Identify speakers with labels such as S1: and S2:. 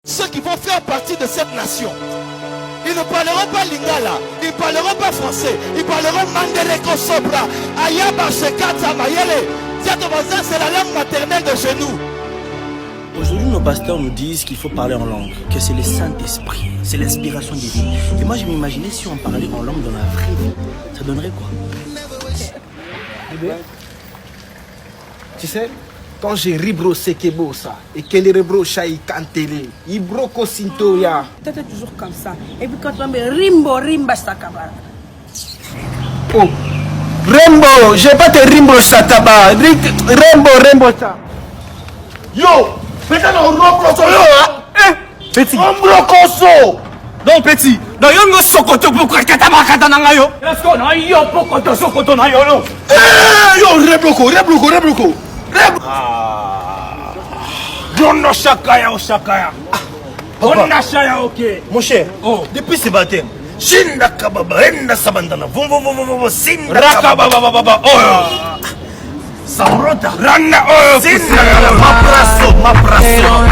S1: Ceux qui vont faire partie de cette nation, ils ne parleront pas lingala, ils ne parleront pas français, ils parleront mandeleko sobra, ayaba shekata mayele. C'est la langue maternelle de chez nous.
S2: Aujourd'hui, nos pasteurs nous disent qu'il faut parler en langue, que c'est le Saint-Esprit, c'est l'inspiration divine. Et moi, je m'imaginais si on parlait en langue dans la vraie vie, ça donnerait quoi?
S3: Tu sais, quand j'ai ribro sekebo ça, et que les ribro chai kantele, ibro kosintoya.
S4: T'étais toujours comme ça. Et puis quand on me rimbo, rimba sakabara.
S3: Oh, Rembo, je vais pas te rimbo sataba, Rembo ça.
S1: Yo, peut-être on reprend yo, hein?
S3: Petit.
S1: On blocoso.
S3: Non, petit. Non, yo no sokoto pour katama katana yo.
S1: Est-ce qu'on a yo pokoto sokoto na yo no? Yo, rebloco.
S3: Dono shakaya o shakaya.
S1: On a chaya ok.
S2: Mon cher,
S1: Oh.
S2: depuis ce baptême, Shinda kababa, enda sabandana, sinda
S1: Rakababa, oh.
S2: Samrota,
S1: Rana, oh.
S2: sinda mapraso.